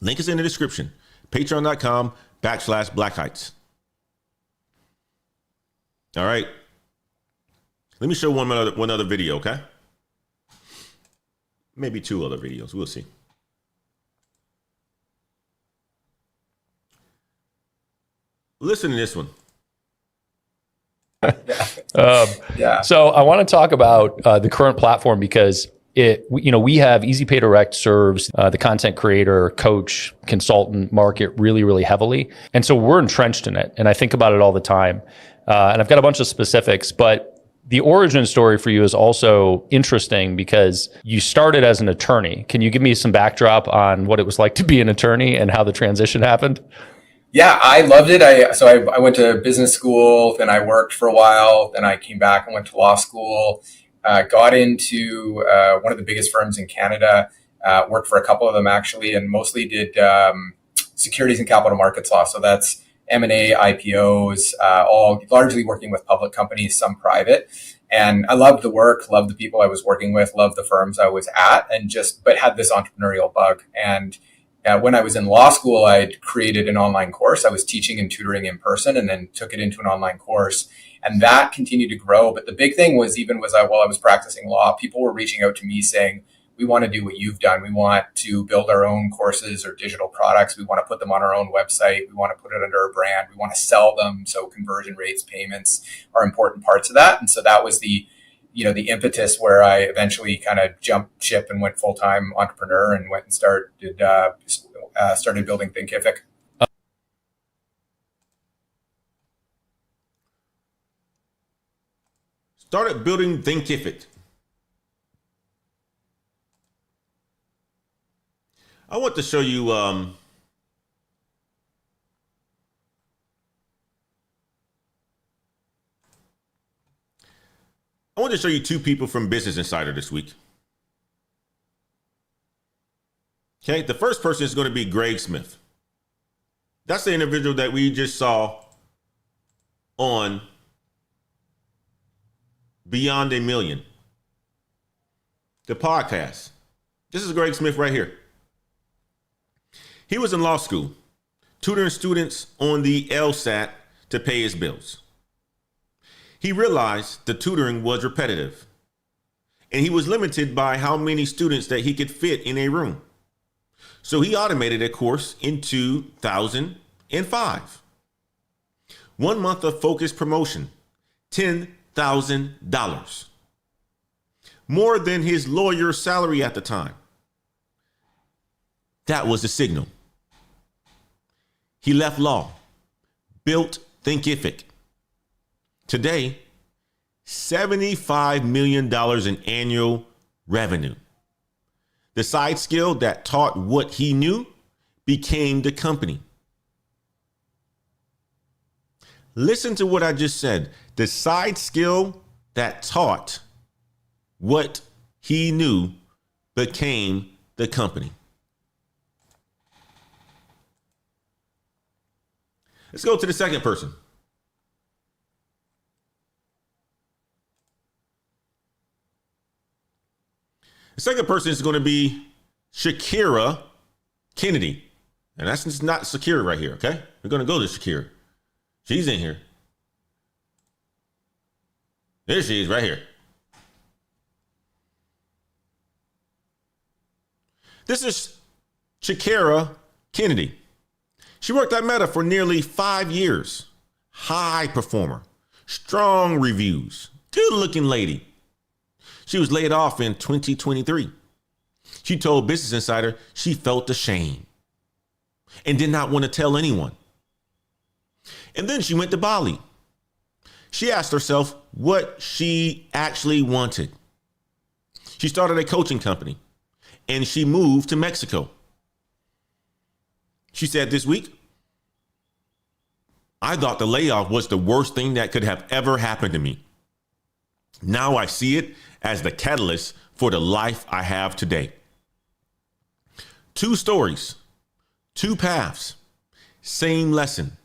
Link is in the description. Patreon.com/Black Heights. All right. Let me show one other video, okay? Maybe 2 other videos. We'll see. Listen to this one. So I want to talk about the current platform because we have Easy Pay Direct serves the content creator, coach, consultant market really, really heavily. And so we're entrenched in it. And I think about it all the time. And I've got a bunch of specifics, but the origin story for you is also interesting because you started as an attorney. Can you give me some backdrop on what it was like to be an attorney and how the transition happened? Yeah, I loved it. I went to business school, then I worked for a while, then I came back and went to law school, got into one of the biggest firms in Canada, worked for a couple of them actually, and mostly did securities and capital markets law. So that's M&A, IPOs, all largely working with public companies, some private. And I loved the work, loved the people I was working with, loved the firms I was at, but had this entrepreneurial bug. And When I was in law school, I created an online course. I was teaching and tutoring in person and then took it into an online course. And that continued to grow. But the big thing was, while I was practicing law, people were reaching out to me saying, we want to do what you've done. We want to build our own courses or digital products. We want to put them on our own website. We want to put it under a brand. We want to sell them. So conversion rates, payments are important parts of that. And so that was the impetus where I eventually kind of jumped ship and went full-time entrepreneur and went and started building Thinkific. Started building Thinkific. I want to show you I want to show you two people from Business Insider this week. Okay, the first person is going to be Greg Smith. That's the individual that we just saw on Beyond a Million, the podcast. This is Greg Smith right here. He was in law school, tutoring students on the LSAT to pay his bills. He realized the tutoring was repetitive, and he was limited by how many students that he could fit in a room. So he automated a course in 2005. 1 month of focused promotion, $10,000. More than his lawyer's salary at the time. That was the signal. He left law, built Thinkific. Today, $75 million in annual revenue. The side skill that taught what he knew became the company. Listen to what I just said. The side skill that taught what he knew became the company. Let's go to the second person. The second person is going to be Shakira Kennedy. And that's just not Shakira right here, okay? We're going to go to Shakira. She's in here. There she is right here. This is Shakira Kennedy. She worked at Meta for nearly 5 years. High performer, strong reviews, good looking lady. She was laid off in 2023. She told Business Insider she felt ashamed and did not want to tell anyone. And then she went to Bali. She asked herself what she actually wanted. She started a coaching company and she moved to Mexico. She said this week, I thought the layoff was the worst thing that could have ever happened to me. Now I see it as the catalyst for the life I have today. 2 stories, 2 paths, same lesson.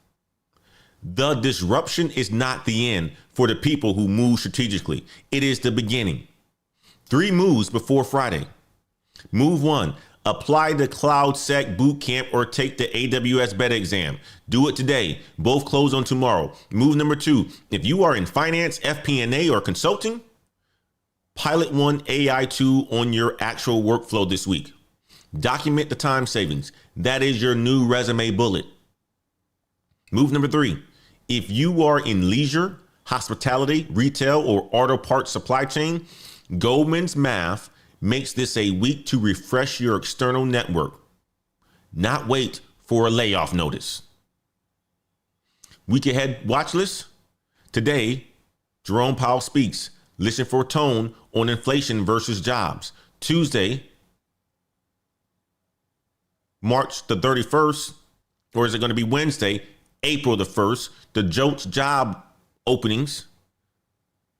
The disruption is not the end for the people who move strategically. It is the beginning. 3 moves before Friday. Move 1, apply the CloudSec bootcamp or take the AWS beta exam. Do it today. Both close on tomorrow. Move number 2, if you are in finance, FP&A, or consulting, pilot one AI tool on your actual workflow this week. Document the time savings. That is your new resume bullet. Move number 3, if you are in leisure, hospitality, retail, or auto parts supply chain, Goldman's math makes this a week to refresh your external network. Not wait for a layoff notice. Week ahead watch list. Today, Jerome Powell speaks. Listen for tone on inflation versus jobs. Tuesday, March the 31st, or is it going to be Wednesday, April the 1st, the JOLTS job openings.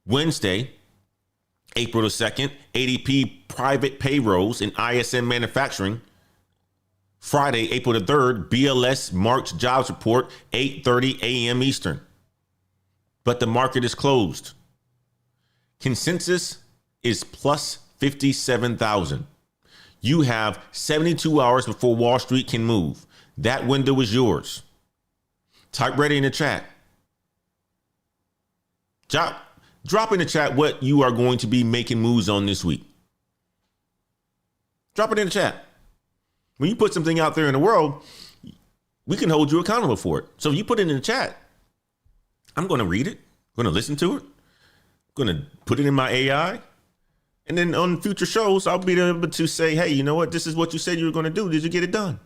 Wednesday, April the 2nd, ADP private payrolls in ISM manufacturing. Friday, April the 3rd, BLS March jobs report, 8:30 a.m. Eastern. But the market is closed. Consensus is plus 57,000. You have 72 hours before Wall Street can move. That window is yours. Type ready in the chat. Drop in the chat what you are going to be making moves on this week. Drop it in the chat. When you put something out there in the world, we can hold you accountable for it. So if you put it in the chat, I'm going to read it. I'm going to listen to it. I'm going to put it in my AI. And then on future shows, I'll be able to say, hey, you know what? This is what you said you were going to do. Did you get it done?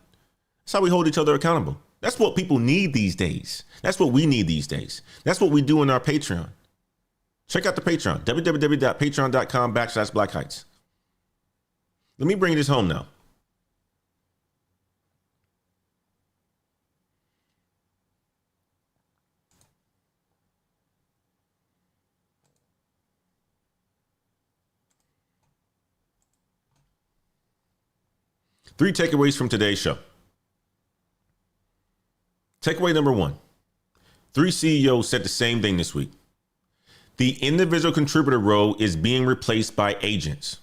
That's how we hold each other accountable. That's what people need these days. That's what we need these days. That's what we do in our Patreon. Check out the Patreon, www.patreon.com/Black Heights. Let me bring this home now. Three takeaways from today's show. Takeaway number one. 3 CEOs said the same thing this week. The individual contributor role is being replaced by agents.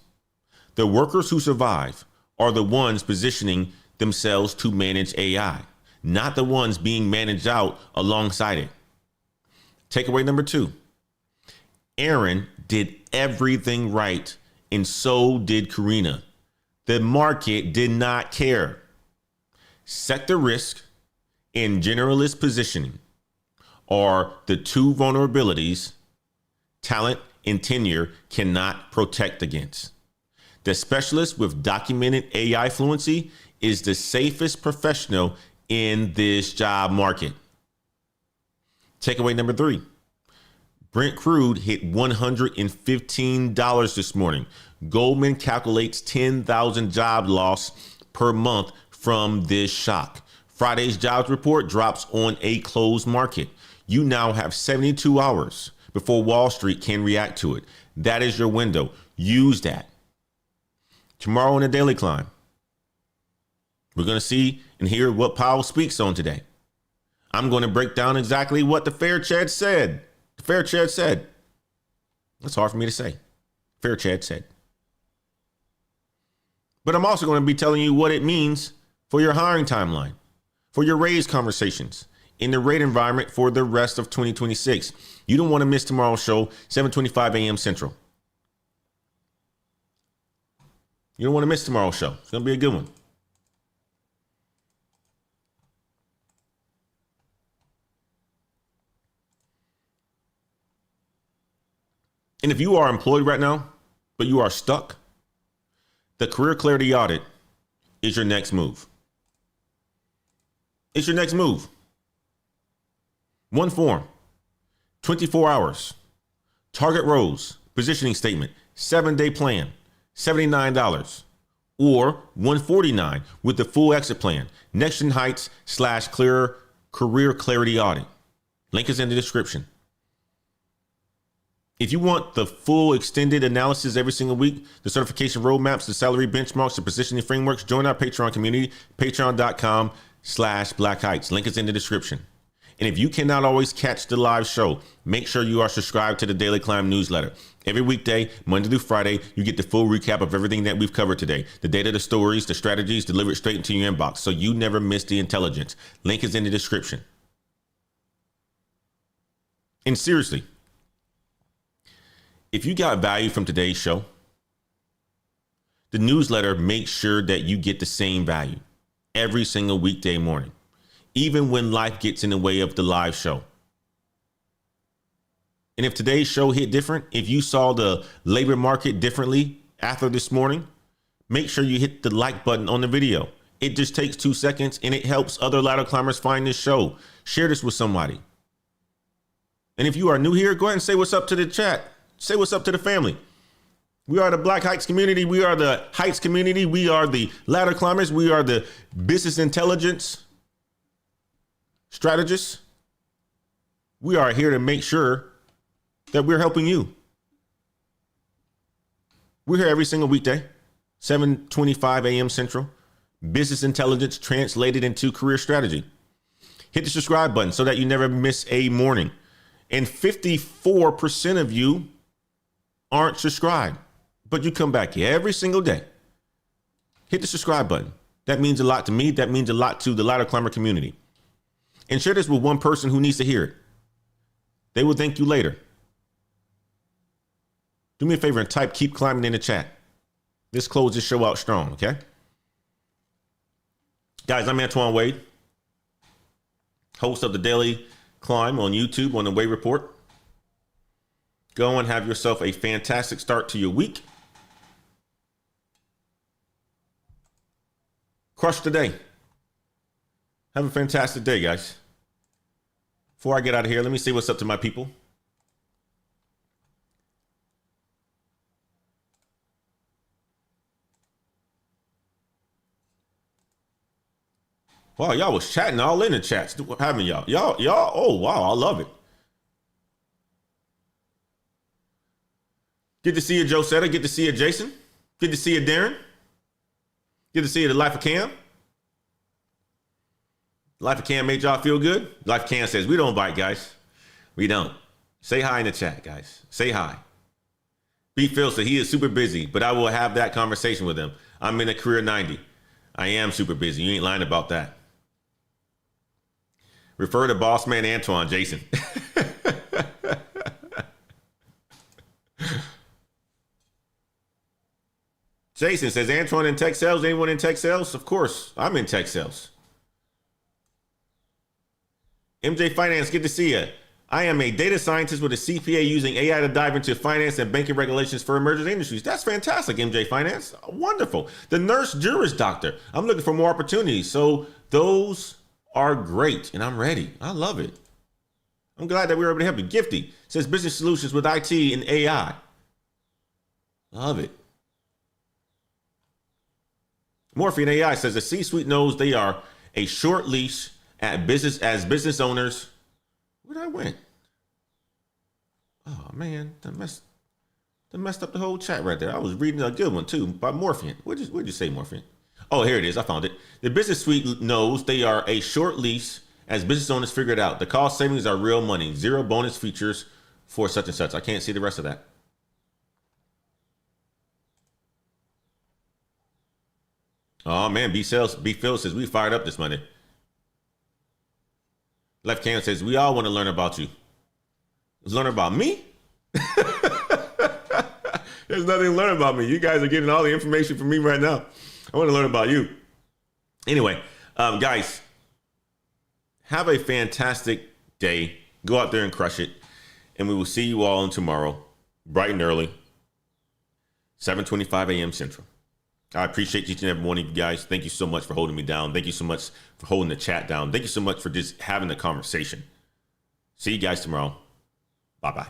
The workers who survive are the ones positioning themselves to manage AI, not the ones being managed out alongside it. Takeaway number two. Aaron did everything right, and so did Karina. The market did not care. Sector risk and generalist positioning are the two vulnerabilities talent and tenure cannot protect against. The specialist with documented AI fluency is the safest professional in this job market. Takeaway number three. Brent crude hit $115 this morning. Goldman calculates 10,000 job loss per month from this shock. Friday's jobs report drops on a closed market. You now have 72 hours before Wall Street can react to it. That is your window. Use that. Tomorrow in the Daily Climb, we're going to see and hear what Powell speaks on today. I'm going to break down exactly what the Fair Chad said. The Fair Chad said. That's hard for me to say. Fair Chad said. But I'm also going to be telling you what it means for your hiring timeline, for your raise conversations, in the rate environment for the rest of 2026. You don't want to miss tomorrow's show, 7:25 a.m. Central. You don't want to miss tomorrow's show. It's going to be a good one. And if you are employed right now, but you are stuck, the Career Clarity Audit is your next move. It's your next move. One form, 24 hours, target roles, positioning statement, 7-day plan, $79, or $149 with the full exit plan. Next Gen Heights / Career Clarity Audit. Link is in the description. If you want the full extended analysis every single week, the certification roadmaps, the salary benchmarks, the positioning frameworks, join our Patreon community, patreon.com/Black Heights. Link is in the description. And if you cannot always catch the live show, make sure you are subscribed to the Daily Climb newsletter. Every weekday, Monday through Friday, you get the full recap of everything that we've covered today. The data, the stories, the strategies delivered straight into your inbox, so you never miss the intelligence. Link is in the description. And seriously, if you got value from today's show, the newsletter makes sure that you get the same value every single weekday morning, even when life gets in the way of the live show. And if today's show hit different, if you saw the labor market differently after this morning, make sure you hit the like button on the video. It just takes 2 seconds and it helps other ladder climbers find this show. Share this with somebody. And if you are new here, go ahead and say what's up to the chat. Say what's up to the family. We are the Black Heights community. We are the Heights community. We are the ladder climbers. We are the business intelligence strategists. We are here to make sure that we're helping you. We're here every single weekday, 7:25 a.m. Central. Business intelligence translated into career strategy. Hit the subscribe button so that you never miss a morning. And 54% of you aren't subscribed, but you come back here every single day. hit the subscribe button. That means a lot to me. That means a lot to the ladder climber community. And share this with one person who needs to hear it. They will thank you later. Do me a favor and type "keep climbing" in the chat. Let's close this show out strong, okay? Guys, I'm Antoine Wade, host of the Daily Climb on YouTube on the Wade Report. Go and have yourself a fantastic start to your week. Crush the day. Have a fantastic day, guys. Before I get out of here, let me see what's up to my people. Wow, y'all was chatting all in the chats. What happened, y'all? Y'all, oh, wow, I love it. Good to see you, Josetta. Good to see you, Jason. Good to see you, Darren. Good to see you, the Life of Cam. Life of Cam made y'all feel good? Life of Cam says, we don't bite, guys. We don't. Say hi in the chat, guys. Say hi. B. Phil said he is super busy, but I will have that conversation with him. I'm in a career 90. I am super busy. You ain't lying about that. Refer to boss man Antoine, Jason. Jason says, Antoine in tech sales. Anyone in tech sales? Of course, I'm in tech sales. MJ Finance, good to see you. I am a data scientist with a CPA using AI to dive into finance and banking regulations for emerging industries. That's fantastic, MJ Finance. Wonderful. The nurse juris doctor. I'm looking for more opportunities. So those are great, and I'm ready. I love it. I'm glad that we were able to help you. Gifty says business solutions with IT and AI. Love it. Morphe and AI says the C-suite knows they are a short leash at business owners. Where'd I went? Oh man, that messed up the whole chat right there. I was reading a good one too by Morphean. What'd you say, Morphean? Oh, here it is. I found it. The business suite knows they are a short leash as business owners figure it out. The cost savings are real money. Zero bonus features for such and such. I can't see the rest of that. Oh man, B Phil says we fired up this Monday. Left Cam says we all want to learn about you. Let's learn about me. There's nothing to learn about me. You guys are getting all the information from me right now. I want to learn about you. Anyway, guys, have a fantastic day. Go out there and crush it. And we will see you all in tomorrow, bright and early, 7:25 a.m. Central. I appreciate each and every one of you guys. Thank you so much for holding me down. Thank you so much for holding the chat down. Thank you so much for just having the conversation. See you guys tomorrow. Bye-bye.